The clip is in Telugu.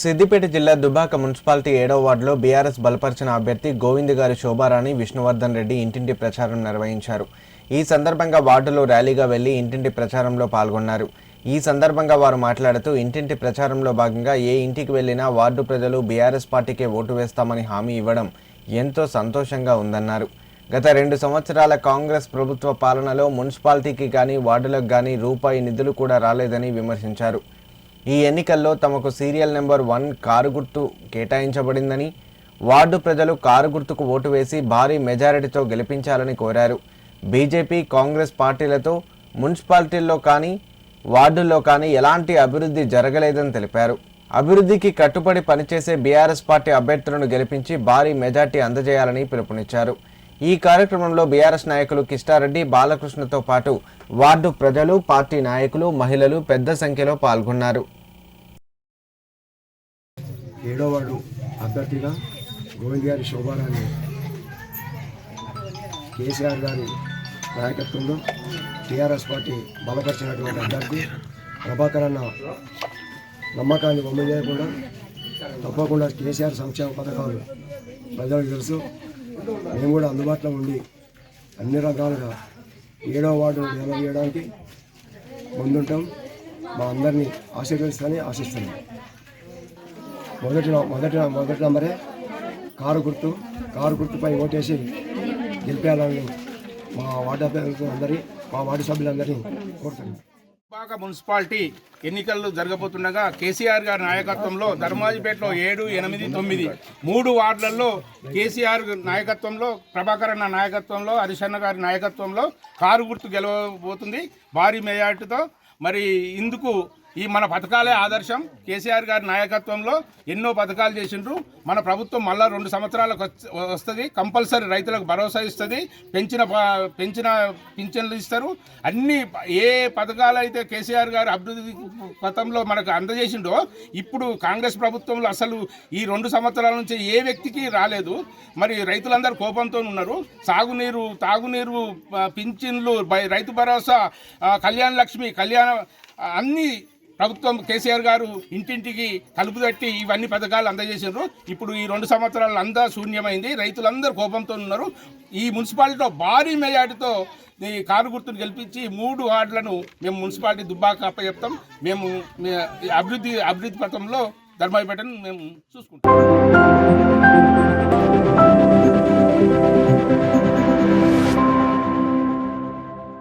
సిద్దిపేట జిల్లా దుబ్బాక మున్సిపాలిటీ 7వ వార్డులో బీఆర్ఎస్ బలపరిచిన అభ్యర్థి గోవింద్ గారి శోభారాణి విష్ణువర్ధన్ రెడ్డి ఇంటింటి ప్రచారం నిర్వహించారు. ఈ సందర్భంగా వార్డులో ర్యాలీగా వెళ్లి ఇంటింటి ప్రచారంలో పాల్గొన్నారు. ఈ సందర్భంగా వారు మాట్లాడుతూ ఇంటింటి ప్రచారంలో భాగంగా ఏ ఇంటికి వెళ్లినా వార్డు ప్రజలు బీఆర్ఎస్ పార్టీకే ఓటు వేస్తామని హామీ ఇవ్వడం ఎంతో సంతోషంగా ఉందన్నారు. గత 2 సంవత్సరాల కాంగ్రెస్ ప్రభుత్వ పాలనలో మున్సిపాలిటీకి గానీ వార్డులకు గానీ రూపాయి నిధులు కూడా రాలేదని విమర్శించారు. ఈ ఎన్నికల్లో తమకు సీరియల్ నెంబర్ 1 కారు గుర్తు కేటాయించబడిందని, వార్డు ప్రజలు కారు గుర్తుకు ఓటు వేసి భారీ మెజారిటీతో గెలిపించాలని కోరారు. బీజేపీ, కాంగ్రెస్ పార్టీలతో మున్సిపాలిటీల్లో కానీ వార్డుల్లో కానీ ఎలాంటి అభివృద్ధి జరగలేదని తెలిపారు. అభివృద్ధికి కట్టుబడి పనిచేసే బీఆర్ఎస్ పార్టీ అభ్యర్థులను గెలిపించి భారీ మెజార్టీ అందజేయాలని పిలుపునిచ్చారు. ఈ కార్యక్రమంలో బీఆర్ఎస్ నాయకులు కిష్టారెడ్డి, బాలకృష్ణతో పాటు వార్డు ప్రజలు, పార్టీ నాయకులు, మహిళలు పెద్ద సంఖ్యలో పాల్గొన్నారు. 7వ వార్డు అభ్యర్థిగా గోవింద్ గారి శోభారాన్ని కేసీఆర్ గారి నాయకత్వంలో టీఆర్ఎస్ పార్టీ బలపరిచినటువంటి అభ్యర్థి ప్రభాకర్ అన్న నమ్మకాన్ని వమ్ము చేయకుండా తప్పకుండా కేసీఆర్ సంక్షేమ పథకాలు ప్రజలకు తెలుసు. మేము కూడా అందుబాటులో ఉండి అన్ని రకాలుగా 7వ వార్డు డెవలప్ చేయడానికి ముందుంటాం. మా అందరినీ ఆశీర్వదిస్తానని ఆశిస్తున్నాం. మొదటి నంబరే కారు గుర్తుపై ఓటేసి గెలిపేయాలని మా వార్డు సభ్యులందరినీ కోరుతున్నాం. దుబ్బాక మున్సిపాలిటీ ఎన్నికలు జరగబోతుండగా కేసీఆర్ గారి నాయకత్వంలో ధర్మాజిపేటలో 7, 8, 9 3 వార్డులలో కేసీఆర్ నాయకత్వంలో, ప్రభాకర్ అన్న నాయకత్వంలో, హరిశన్న గారి నాయకత్వంలో కారు గుర్తు గెలవబోతుంది భారీ మెజార్టీతో. మరి ఇందుకు ఈ మన పథకాలే ఆదర్శం. కేసీఆర్ గారి నాయకత్వంలో ఎన్నో పథకాలు చేసిండ్రు. మన ప్రభుత్వం మళ్ళా 2 సంవత్సరాలకు వస్తుంది. కంపల్సరీ రైతులకు భరోసా ఇస్తుంది. పెంచిన పింఛన్లు ఇస్తారు. అన్ని ఏ పథకాలు అయితే కేసీఆర్ గారు అభివృద్ధి పథంలో మనకు అందజేసిండో ఇప్పుడు కాంగ్రెస్ ప్రభుత్వంలో అసలు ఈ 2 సంవత్సరాల నుంచి ఏ వ్యక్తికి రాలేదు. మరి రైతులందరూ కోపంతో ఉన్నారు. తాగునీరు, పింఛన్లు, రైతు భరోసా, కళ్యాణ లక్ష్మి, అన్ని ప్రభుత్వం కేసీఆర్ గారు ఇంటింటికి తలుపు తట్టి ఇవన్నీ పథకాలు అందజేసినారు. ఇప్పుడు ఈ 2 సంవత్సరాలు అంతా శూన్యమైంది. రైతులందరూ కోపంతో ఉన్నారు. ఈ మున్సిపాలిటీలో భారీ మెజార్టీతో ఈ కారు గుర్తును గెలిపించి 3 వార్డులను మేము మున్సిపాలిటీ దుబ్బాక అప్పచెప్తాం. మేము అభివృద్ధి పథంలో ధర్మాయిపేటను మేము చూసుకుంటాం.